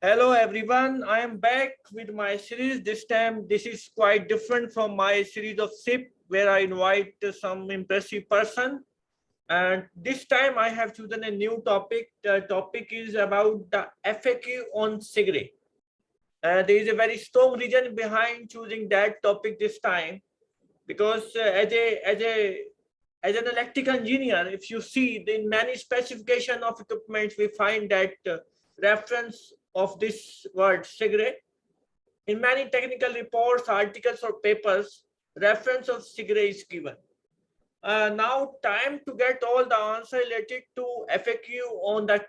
Hello everyone, I am back with my series. This time, this is quite different from my series of SIP where I invite some impressive person. And this time I have chosen a new topic. The topic is about the FAQ on CIGRE. There is a very strong reason behind choosing that topic this time because as an electrical engineer, if you see in many specification of equipment, we find that reference of this word CIGRE in many technical reports, articles, or papers. Reference of CIGRE is given. Now, time to get all the answer related to FAQ on the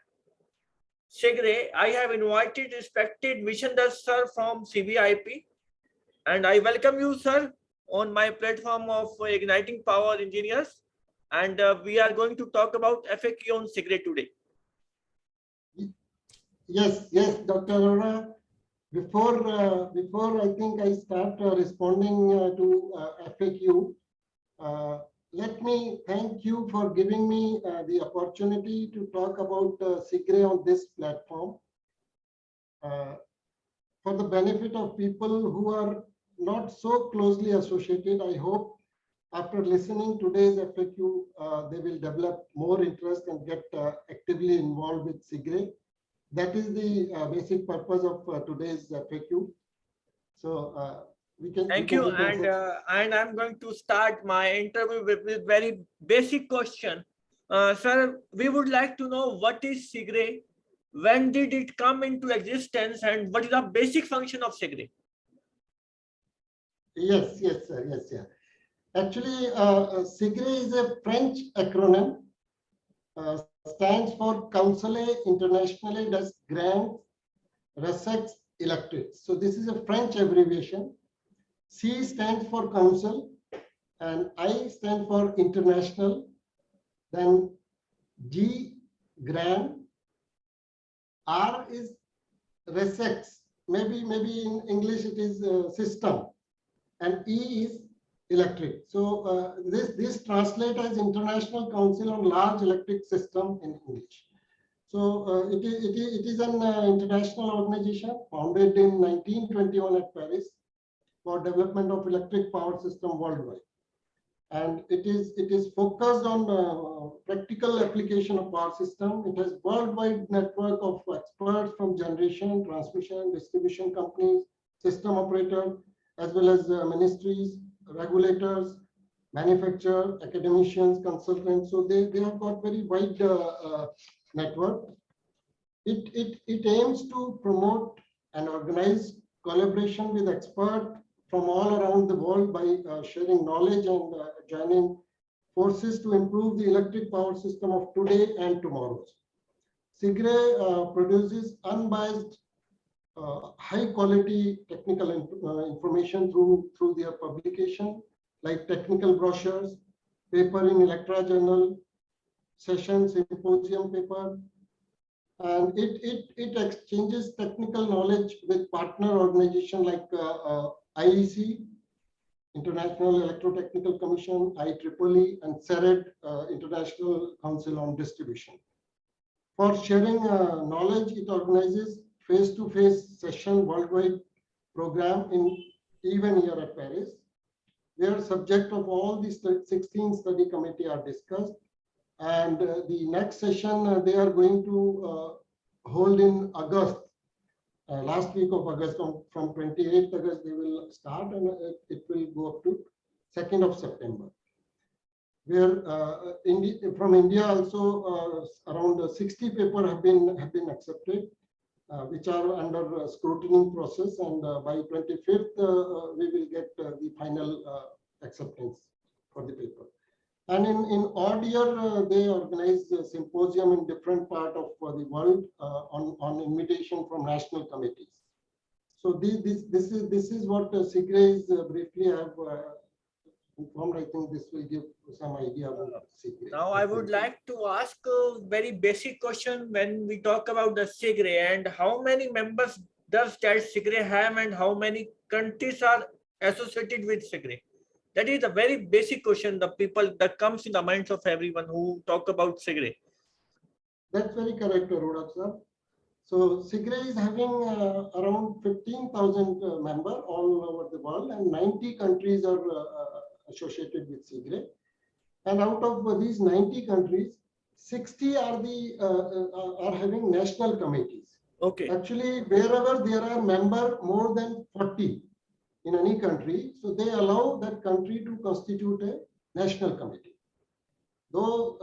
CIGRE. I have invited respected Vishan sir from CBIP, and I welcome you, sir, on my platform of Igniting Power Engineers. And we are going to talk about FAQ on CIGRE today. Yes, Dr. Arora. Before I think I start responding to FAQ, let me thank you for giving me the opportunity to talk about CIGRE on this platform. For the benefit of people who are not so closely associated, I hope after listening today's FAQ, they will develop more interest and get actively involved with CIGRE. That is the basic purpose of today's FAQ. So we can. Thank you, and I'm going to start my interview with very basic question, sir. We would like to know what is CIGRE, when did it come into existence, and what is the basic function of CIGRE? Yes, sir. Yes. Actually, CIGRE is a French acronym. Stands for Council Internationale des Grands Réseaux Électriques. So this is a French abbreviation. C stands for Council, and I stand for International. Then G, Grand. R is Réseaux. Maybe in English it is system, and E is electric. So this translates as International Council on Large Electric System in English. So it is an international organization founded in 1921 at Paris for development of electric power system worldwide, and it is focused on practical application of power system. It has worldwide network of experts from generation, transmission, distribution companies, system operator, as well as ministries, regulators, manufacturers, academicians, consultants. So they have got very wide network. It aims to promote and organize collaboration with experts from all around the world by sharing knowledge and joining forces to improve the electric power system of today and tomorrow. CIGRE produces unbiased high quality technical information through their publication, like technical brochures, paper in Electra Journal, sessions, symposium paper, and it exchanges technical knowledge with partner organizations like IEC, International Electrotechnical Commission, IEEE, and CERED, International Council on Distribution. For sharing knowledge, it organizes face-to-face session worldwide program in even year at Paris, where subject of all the 16 study committee are discussed. And the next session they are going to hold in August, last week of August, from 28th August they will start, and it will go up to 2nd of September. Where from India also around 60 papers have been accepted, which are under scrutiny process, and by 25th we will get the final acceptance for the paper. And in odd year they organize a symposium in different part of the world on invitation from national committees. So this is what CIGRE is briefly I have informed. I think this will give some idea about CIGRE. Now I would like to ask a very basic question when we talk about the CIGRE, and how many members does that CIGRE have, and how many countries are associated with CIGRE? That is a very basic question, the people that comes in the minds of everyone who talk about CIGRE. That's very correct, Arora sir. So CIGRE is having around 15,000 members all over the world, and 90 countries are associated with CIGRE. And out of these 90 countries, 60 are are having national committees. Okay. Actually, wherever there are member more than 40 in any country, so they allow that country to constitute a national committee. Though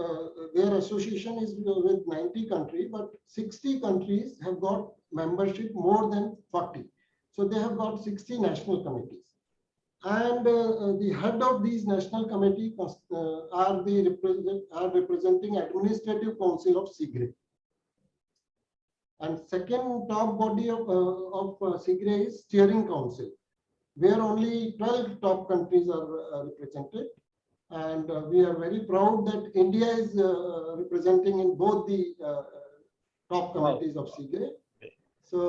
their association is with 90 countries, but 60 countries have got membership more than 40. So they have got 60 national committees. And the head of these national committee are representing Administrative Council of CIGRE. And second top body of CIGRE is Steering Council, where only 12 top countries are represented. And we are very proud that India is representing in both the top committees of CIGRE. So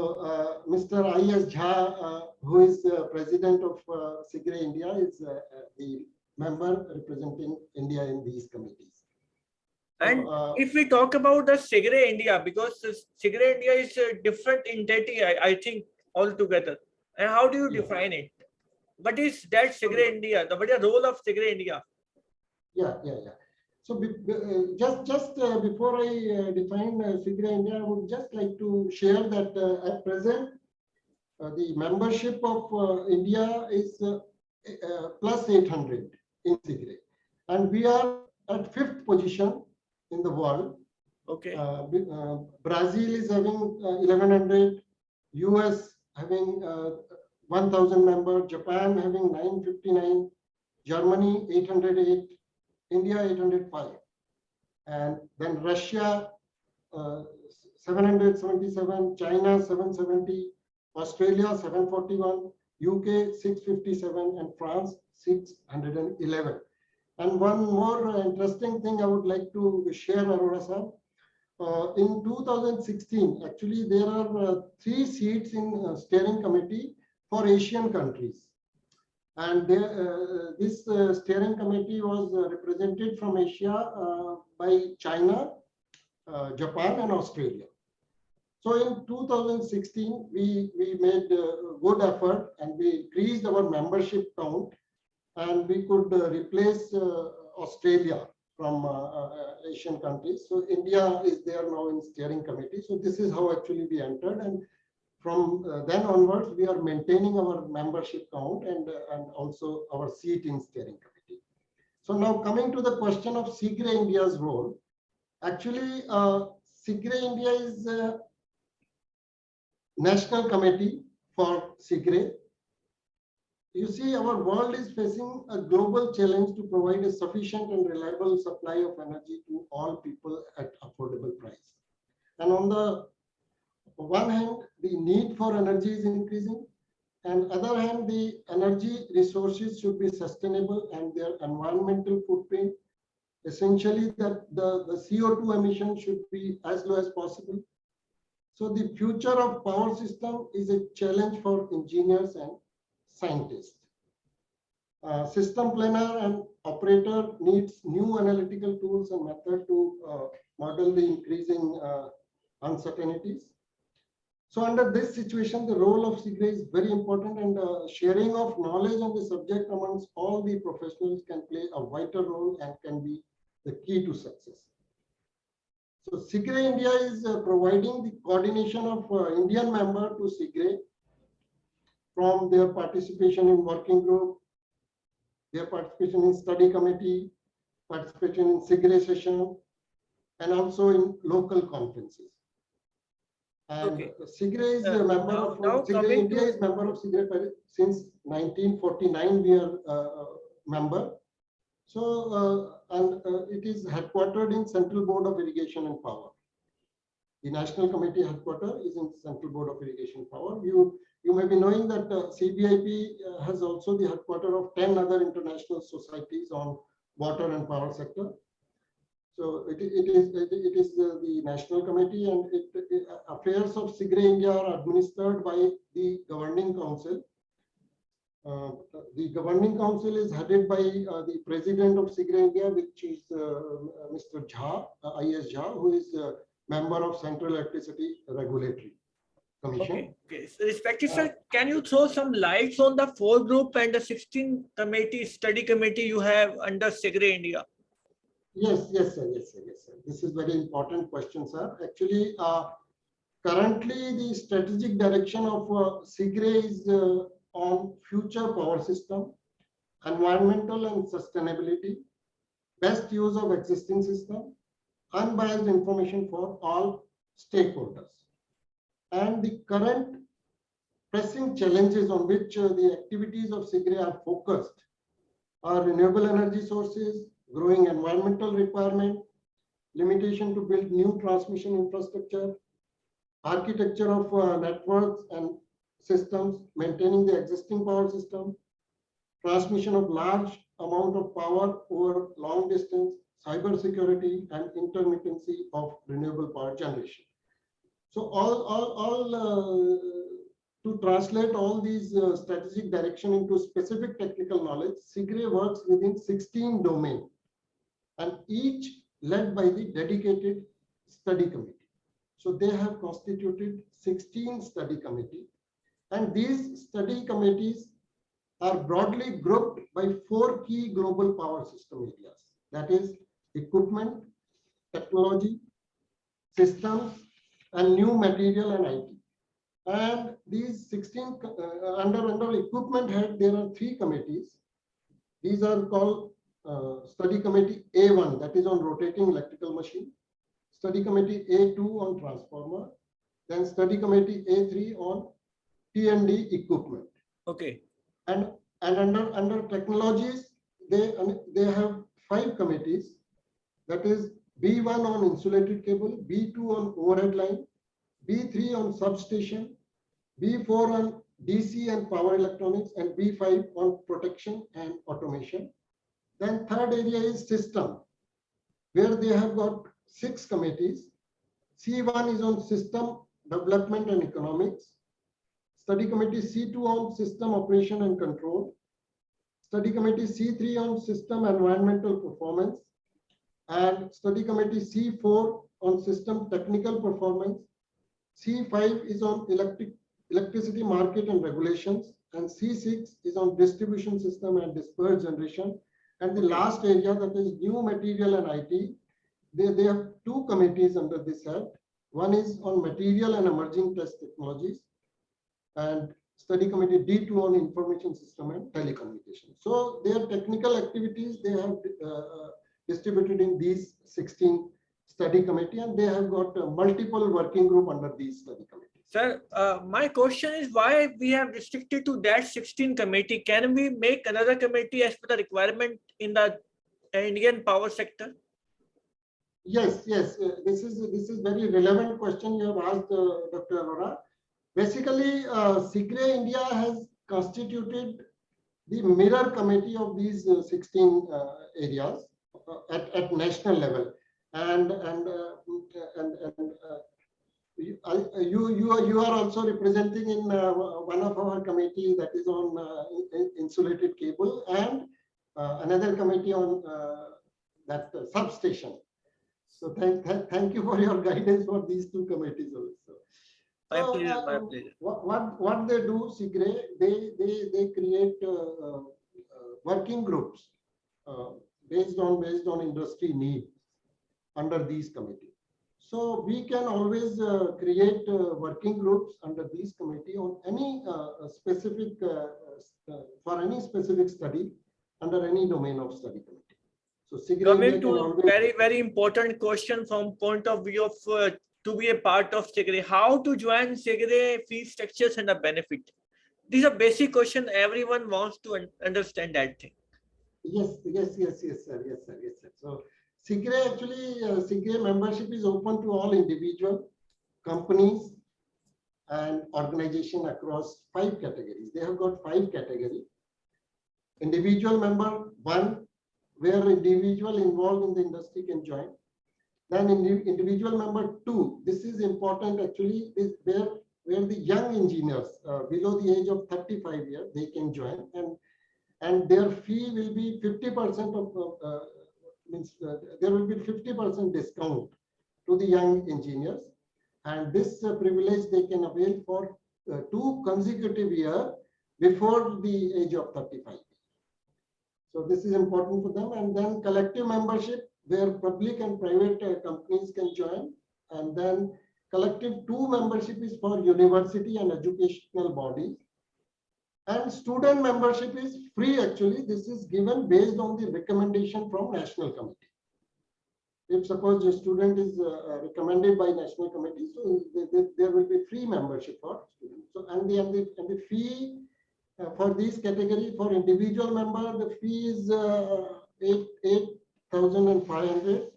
Mr. I.S. Jha, who is president of CIGRE India, is the member representing India in these committees. And if we talk about the CIGRE India, because CIGRE India is a different entity, I think, altogether. And how do you define it? What is that CIGRE India? What is the role of CIGRE India? Yeah. So just before I define CIGRE India, I would just like to share that at present, the membership of India is plus 800 in CIGRE. And we are at 5th position in the world. Okay. Brazil is having 1100, US having 1000 members, Japan having 959, Germany 808, India 805, and then Russia 777, China 770, Australia 741, UK 657, and France 611. And one more interesting thing I would like to share, Arora sir. In 2016, actually there are 3 seats in steering committee for Asian countries. And this steering committee was represented from Asia by China, Japan, and Australia. So in 2016, we made good effort and we increased our membership count, and we could replace Australia from Asian countries. So India is there now in steering committee. So this is how actually we entered, and from then onwards, we are maintaining our membership count and also our seat in steering committee. So now coming to the question of CIGRE India's role, actually CIGRE India is a national committee for CIGRE. You see, our world is facing a global challenge to provide a sufficient and reliable supply of energy to all people at affordable price. And on the one hand, the need for energy is increasing, and other hand, the energy resources should be sustainable and their environmental footprint, essentially that the CO2 emission should be as low as possible. So the future of power system is a challenge for engineers and scientists. System planner and operator needs new analytical tools and method to model the increasing uncertainties. So under this situation, the role of CIGRE is very important, and sharing of knowledge on the subject amongst all the professionals can play a vital role and can be the key to success. So CIGRE India is providing the coordination of Indian member to CIGRE from their participation in working group, their participation in study committee, participation in CIGRE session, and also in local conferences. And Okay. CIGRE is a member of CIGRE India is member of CIGRE since 1949. We are member. So and it is headquartered in Central Board of Irrigation and Power. The National Committee headquarters is in Central Board of Irrigation and Power. You may be knowing that CBIP has also the headquarters of 10 other international societies on water and power sector. So it is the National Committee, and affairs of CIGRE India are administered by the Governing Council. The Governing Council is headed by the President of CIGRE India, which is Mr. Jha, I.S. Jha, who is member of Central Electricity Regulatory Commission. Okay. So respected sir, can you throw some lights on the 4 group and the 16 committee, study committee you have under CIGRE India? Yes, sir. This is very important question, sir. Actually, currently the strategic direction of CIGRE is on future power system, environmental and sustainability, best use of existing system, unbiased information for all stakeholders. And the current pressing challenges on which the activities of CIGRE are focused are renewable energy sources, growing environmental requirement, limitation to build new transmission infrastructure, architecture of networks and systems, maintaining the existing power system, transmission of large amount of power over long distance, cyber security, and intermittency of renewable power generation. So to translate all these strategic direction into specific technical knowledge, CIGRE works within 16 domains and each led by the dedicated study committee. So they have constituted 16 study committees, and these study committees are broadly grouped by 4 key global power system areas. That is equipment, technology, systems, and new material and IT. And these 16 under equipment head, there are 3 committees. These are called study committee A1, that is on rotating electrical machine, study committee A2 on transformer, then study committee A3 on T&D equipment. Okay. And under technologies, they have 5 committees. That is B1 on insulated cable, B2 on overhead line, B3 on substation, B4 on DC and power electronics, and B5 on protection and automation. Then third area is system, where they have got 6 committees. C1 is on system development and economics. Study committee C2 on system operation and control. Study committee C3 on system environmental performance. And study committee C4 on system technical performance. C5 is on electricity market and regulations. And C6 is on distribution system and dispersed generation. And the last area, that is new material and IT, they have 2 committees under this head. One is on material and emerging test technologies, and study committee D2 on information system and telecommunication. So their technical activities they have distributed in these 16 study committee, and they have got multiple working group under these study committees. Sir, my question is why we have restricted to that 16 committee? Can we make another committee as per the requirement in the Indian power sector? Yes. This is very relevant question you have asked, Dr. Arora. Basically, CIGRE India has constituted the mirror committee of these 16 areas at national level, and you are also representing in one of our committee, that is on insulated cable, and another committee on that substation. So thank you for your guidance for these 2 committees also. My pleasure. What they do, CIGRE, they create working groups based on industry need under these committees. So we can always create working groups under these committee on any specific for any specific study under any domain of study committee. So CIGRE coming to very important question from point of view of to be a part of CIGRE, how to join CIGRE, fee structures and the benefit. These are basic question. Everyone wants to understand that thing. Yes, sir. So CIGRE actually, CIGRE membership is open to all individual, companies, and organization across 5 categories. They have got 5 categories. Individual member 1, where individual involved in the industry can join. Then individual member 2, this is important actually, is where the young engineers below the age of 35 years, they can join, and their fee will be 50% of, there will be 50% discount to the young engineers. And this privilege they can avail for 2 consecutive years before the age of 35. So this is important for them. And then collective membership where public and private companies can join. And then collective 2 membership is for university and educational bodies. And student membership is free actually. This is given based on the recommendation from National Committee. If suppose a student is recommended by National Committee, so there will be free membership for students. So and the fee for this category for individual member, the fee is 8,500,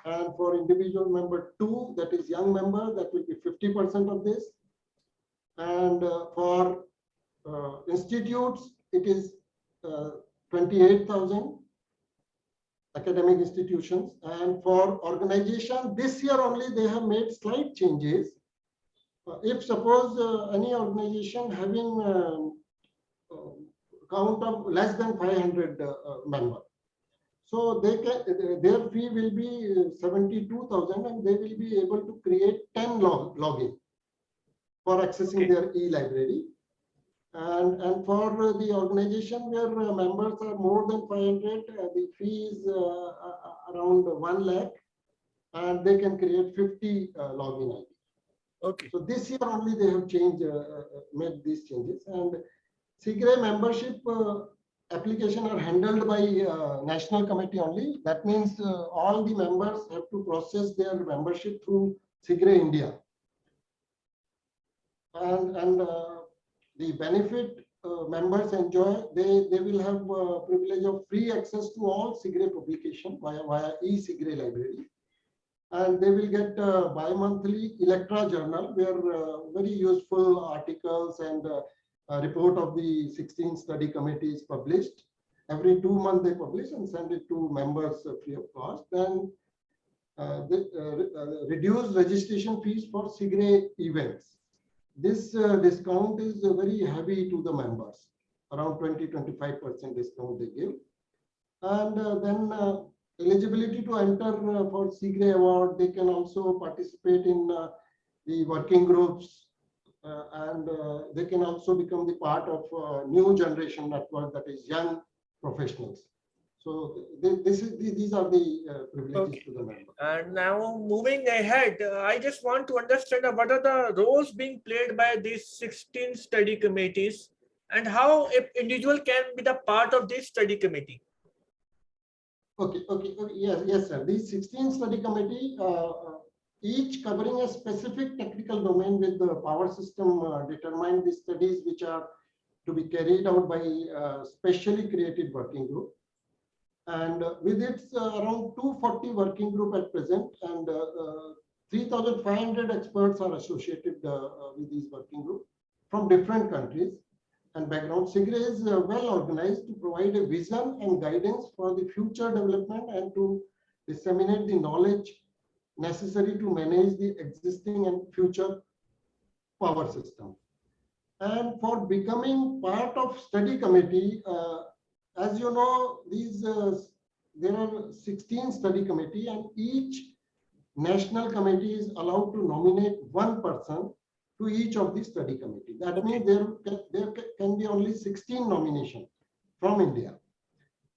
and for individual member 2, that is young member, that will be 50% of this, and for institutes it is 28,000 academic institutions, and for organization this year only they have made slight changes. If suppose any organization having count of less than 500 members, so they can, their fee will be 72,000, and they will be able to create 10 login for accessing their e-library. And for the organization where members are more than 500, the fee is around 1 lakh, and they can create 50 login ID. Okay. So this year only they have changed, made these changes. And CIGRE membership application are handled by National Committee only. That means all the members have to process their membership through CIGRE India. And the benefit members enjoy, they will have privilege of free access to all CIGRE publication via e-CIGRE library. And they will get bi-monthly Electra journal where very useful articles and a report of the 16 study committees published. Every 2 months they publish and send it to members free of cost. Then reduce registration fees for CIGRE events. This discount is very heavy to the members, around 20-25% discount they give. And then eligibility to enter for CIGRE award, they can also participate in the working groups, and they can also become the part of new generation network, that is young professionals. So these are the privileges to the member. And now moving ahead, I just want to understand what are the roles being played by these 16 study committees, and how an individual can be the part of this study committee. Okay, yes, sir. These 16 study committee, each covering a specific technical domain with the power system determine the studies which are to be carried out by specially created working group. And with its around 240 working group at present, and 3,500 experts are associated with these working group from different countries and background. CIGRE is well organized to provide a vision and guidance for the future development and to disseminate the knowledge necessary to manage the existing and future power system. And for becoming part of study committee, as you know, these there are 16 study committee, and each national committee is allowed to nominate 1 person to each of the study committee. That means there can be only 16 nominations from India.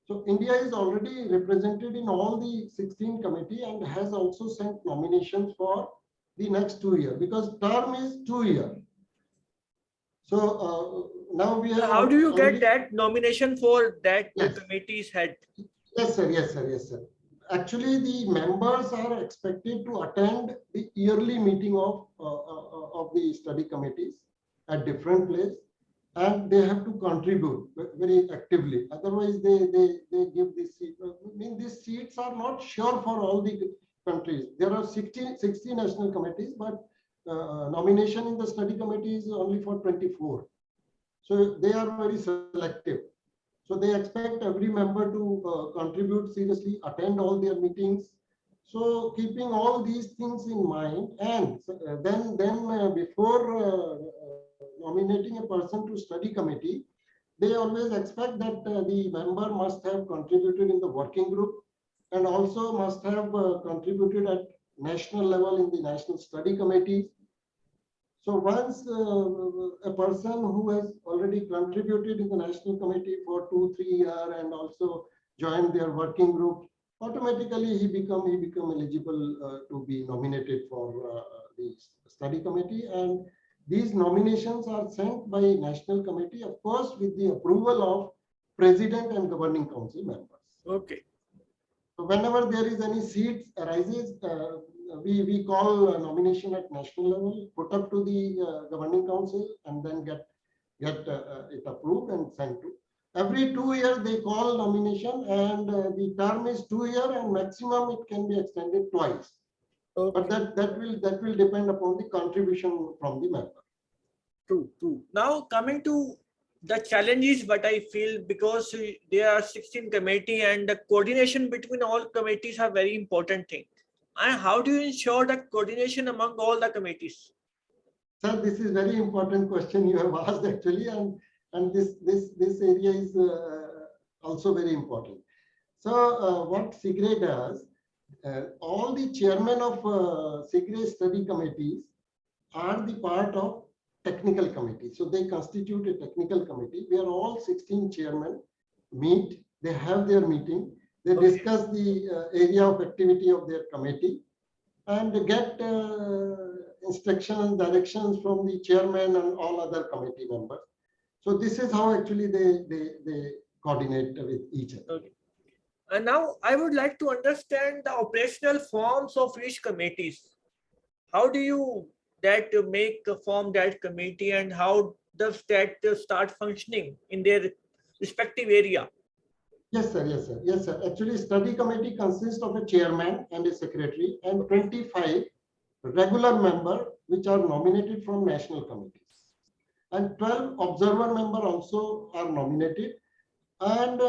So India is already represented in all the 16 committee and has also sent nominations for the next 2 years, because term is 2 years. So now we have. How do you get that nomination for that committee's head? Yes, sir. Actually, the members are expected to attend the yearly meeting of the study committees at different places, and they have to contribute very actively. Otherwise, they give this seat. I mean, these seats are not sure for all the countries. There are 60 national committees, but nomination in the study committee is only for 24. So they are very selective. So they expect every member to contribute seriously, attend all their meetings. So keeping all these things in mind, and then before nominating a person to study committee, they always expect that the member must have contributed in the working group and also must have contributed at national level in the national study committees. So once a person who has already contributed in the national committee for 2-3 years and also joined their working group, automatically he become eligible to be nominated for the study committee. And these nominations are sent by national committee, of course, with the approval of president and governing council members. Okay. So whenever there is any seats arises, we call nomination at national level, put up to the governing council, and then get it approved and sent to. Every 2 years they call nomination, and the term is 2 years, and maximum it can be extended twice. Okay. But that will depend upon the contribution from the member. True, true. Now coming to the challenges, what I feel, because there are 16 committee and the coordination between all committees are very important thing. And how do you ensure the coordination among all the committees? Sir, this is very important question you have asked actually, and this area is also very important. So what CIGRE does, all the chairmen of CIGRE study committees are the part of technical committee. So they constitute a technical committee where all 16 chairmen meet, they have their meeting, they discuss the area of activity of their committee and get instruction and directions from the chairman and all other committee members. So this is how actually they coordinate with each other. Okay. And now I would like to understand the operational forms of each committees. How do you form that committee, and how does that start functioning in their respective area? Yes, sir. Yes, sir. Yes, sir. Actually, study committee consists of a chairman and a secretary and 25 regular members which are nominated from national committees. And 12 observer members also are nominated. And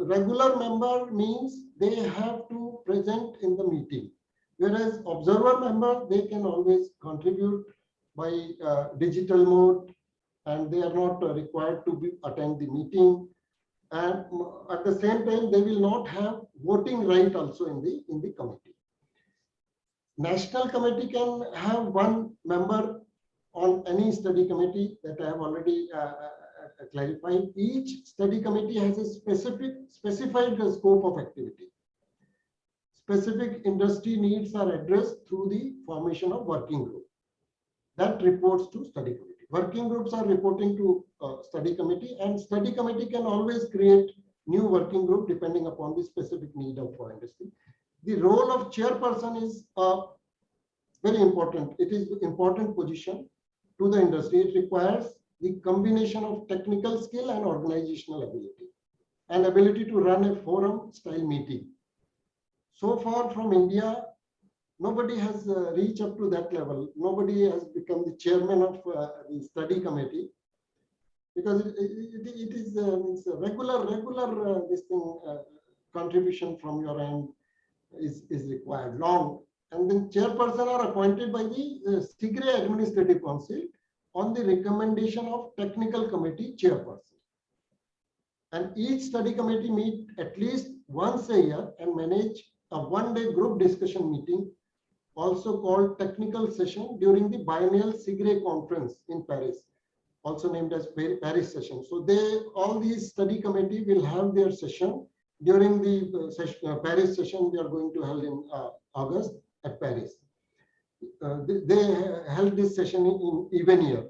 regular member means they have to present in the meeting. Whereas observer member, they can always contribute by digital mode, and they are not required to attend the meeting. And at the same time, they will not have voting right also in the committee. National committee can have one member on any study committee that I have already clarified. Each study committee has a specified scope of activity. Specific industry needs are addressed through the formation of working group that reports to study committee. Working groups are reporting to study committee, and study committee can always create new working group depending upon the specific need of industry. The role of chairperson is very important. It is important position to the industry. It requires the combination of technical skill and organizational ability, and ability to run a forum style meeting. So far from India, nobody has reached up to that level. Nobody has become the chairman of the study committee, because it is a regular this thing contribution from your end is required long. And then chairperson are appointed by the CIGRE Administrative Council on the recommendation of technical committee chairperson. And each study committee meet at least once a year and manage a one-day group discussion meeting, also called technical session, during the biennial CIGRE conference in Paris, also named as Paris session. So all these study committee will have their session during the Paris session they are going to hold in August at Paris. They held this session in even year.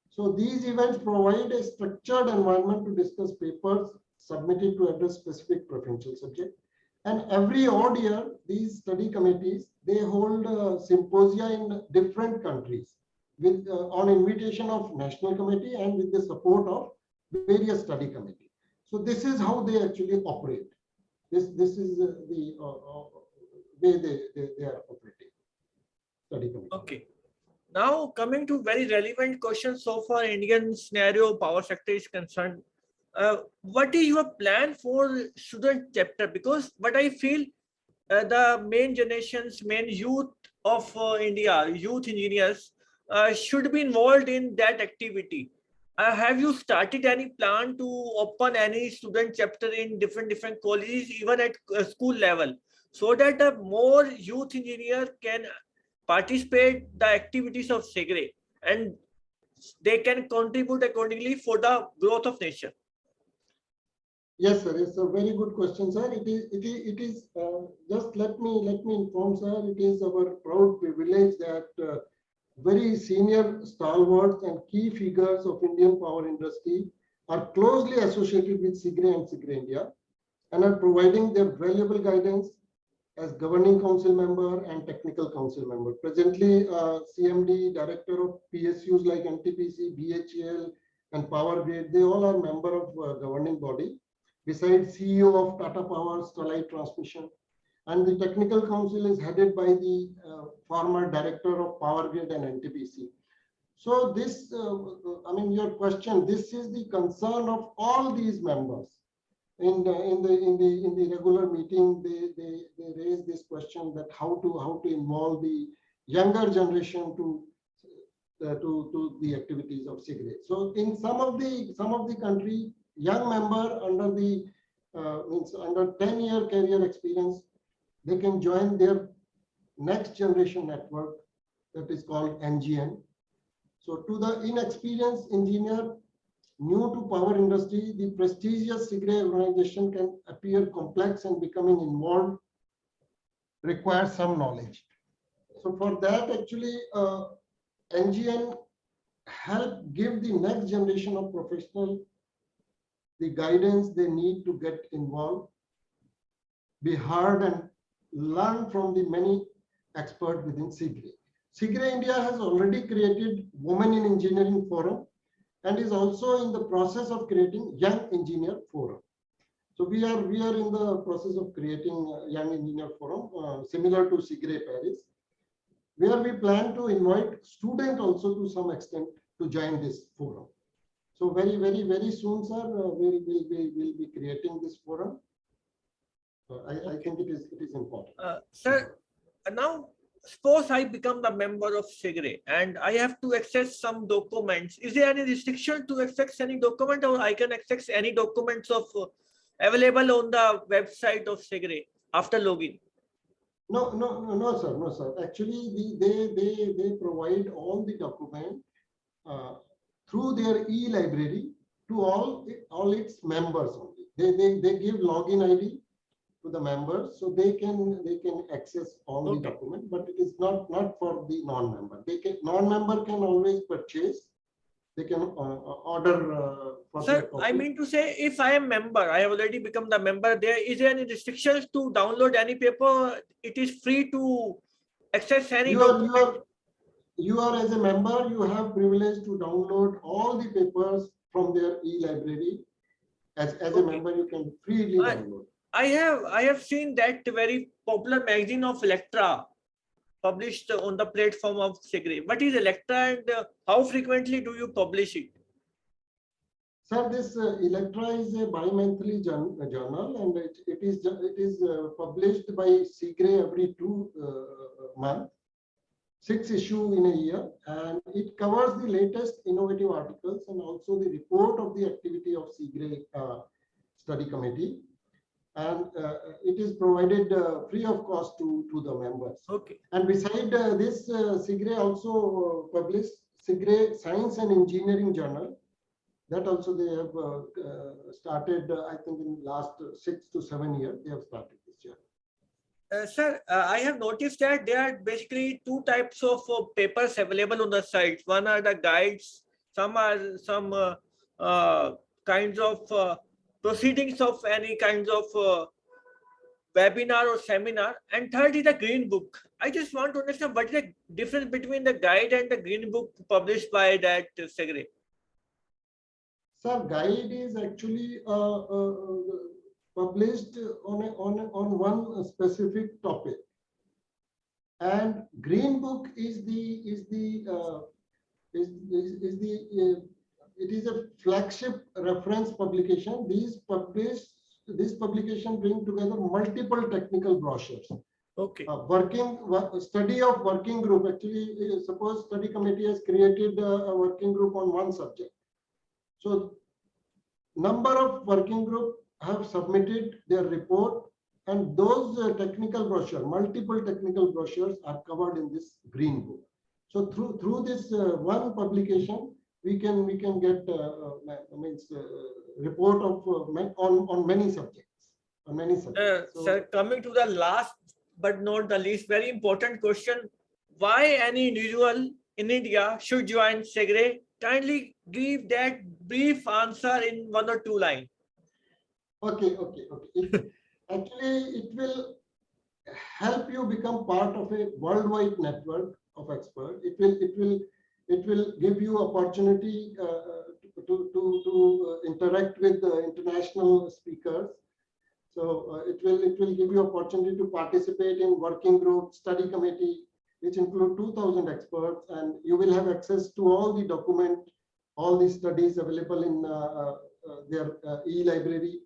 So these events provide a structured environment to discuss papers submitted to address specific preferential subject. And every odd year, these study committees, they hold symposia in different countries with on invitation of national committee and with the support of various study committee. So this is how they actually operate. This is the way they are operating. Study committee. Okay. Now coming to very relevant questions so far Indian scenario power sector is concerned. What is your plan for student chapter? Because what I feel the main generations, main youth of India, youth engineers should be involved in that activity. Have you started any plan to open any student chapter in different colleges, even at school level, so that the more youth engineer can participate the activities of CIGRE and they can contribute accordingly for the growth of nation. Yes, sir. It's a very good question, sir. It is. Just let me inform, sir. It is our proud privilege that very senior stalwarts and key figures of Indian power industry are closely associated with CIGRE and CIGRE India and are providing their valuable guidance as governing council member and technical council member. Presently, CMD, director of PSUs like NTPC, BHEL, and Power Grid, they all are member of governing body. Besides CEO of Tata Power, Sterlite Transmission, and the technical council is headed by the former director of Power Grid and NTPC. So this, I mean, your question, this is the concern of all these members. In the regular meeting, they raise this question that how to involve the younger generation to the activities of CIGRE. So in some of the country, young member under the means under 10-year career experience, they can join their next generation network that is called NGN. So to the inexperienced engineer new to power industry, the prestigious CIGRE organization can appear complex and becoming involved requires some knowledge. So for that, actually, NGN help give the next generation of professional the guidance they need to get involved, be heard, and learn from the many experts within CIGRE. CIGRE India has already created Women in Engineering Forum and is also in the process of creating Young Engineer Forum. So we are in the process of creating a Young Engineer Forum similar to CIGRE Paris, where we plan to invite students also to some extent to join this forum. So very soon, sir, we'll be creating this forum. I think it is important. Sir, now suppose I become the member of CIGRE and I have to access some documents. Is there any restriction to access any document, or I can access any documents of available on the website of CIGRE after login? No, sir. Actually, they provide all the document through their e-library to all its members only. They give login ID to the members, so they can access all the document, but it is not for the non-member. Non-member can always purchase. They can order for Sir, their copy. I mean to say, if I am member, I have already become the member. Is there any restrictions to download any paper? It is free to access any document. You are as a member, you have privilege to download all the papers from their e-library. As a member, you can freely download. I have seen that very popular magazine of Electra published on the platform of CIGRE. What is Electra and how frequently do you publish it? Sir, this Electra is a bi-monthly journal, and it is published by CIGRE every 2 months. 6 issues in a year, and it covers the latest innovative articles and also the report of the activity of CIGRE study committee, and it is provided free of cost to the members. Okay. And beside this, CIGRE also published CIGRE Science and Engineering Journal. That also they have started, I think in last 6 to 7 years, they have started this journal. Sir, I have noticed that there are basically 2 types of papers available on the site. One are the guides, some are some kinds of proceedings of any kinds of webinar or seminar, and third is the green book. I just want to understand what is the difference between the guide and the green book published by that CIGRE. Sir, guide is actually published on one specific topic, and green book it is a flagship reference publication. This publication bring together multiple technical brochures. Okay. Study of working group. Actually, suppose study committee has created a working group on one subject. So number of working group have submitted their report And those technical brochures, multiple technical brochures are covered in this green book. So through this one publication, we can get report of on many subjects, Sir, So coming to the last but not the least, very important question: why any individual in India should join CIGRE? Kindly give that brief answer in 1 or 2 lines. okay. Actually, it will help you become part of a worldwide network of experts. It will give you opportunity to interact with international speakers. So it will give you opportunity to participate in working group, study committee, which include 2,000 experts, and you will have access to all the document, all the studies available in their e-library.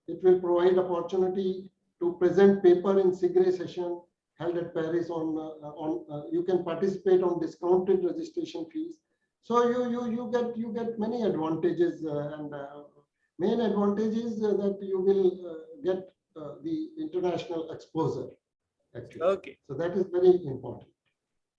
It will provide opportunity to present paper in CIGRE session held at Paris you can participate on discounted registration fees. So you get many advantages and main advantage is that you will get the international exposure actually. Okay. So that is very important.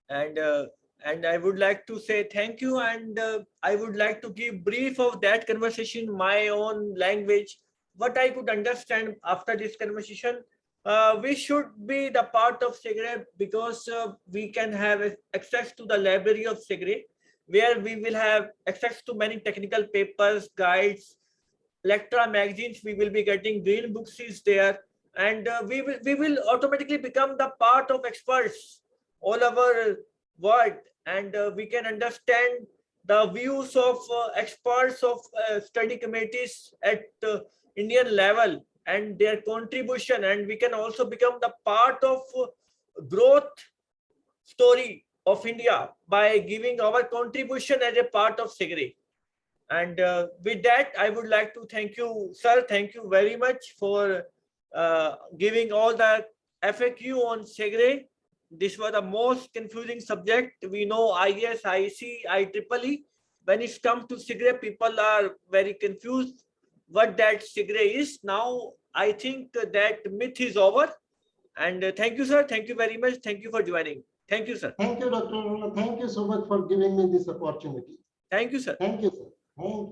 And I would like to say thank you, and I would like to give brief of that conversation in my own language. What I could understand after this conversation, we should be the part of CIGRE because we can have access to the library of CIGRE, where we will have access to many technical papers, guides, Electra magazines. We will be getting green books is there, and we will automatically become the part of experts all over world, and we can understand the views of experts of study committees at Indian level and their contribution, and we can also become the part of growth story of India by giving our contribution as a part of CIGRE. And with that, I would like to thank you, sir. Thank you very much for giving all the FAQ on CIGRE. This was the most confusing subject. We know IS, IC, IEEE. When it comes to CIGRE, people are very confused what that CIGRE is. Now, I think that myth is over. And thank you, sir. Thank you very much. Thank you for joining. Thank you, sir. Thank you, Dr. Thank you so much for giving me this opportunity. Thank you, sir. Thank you, sir. Thank you.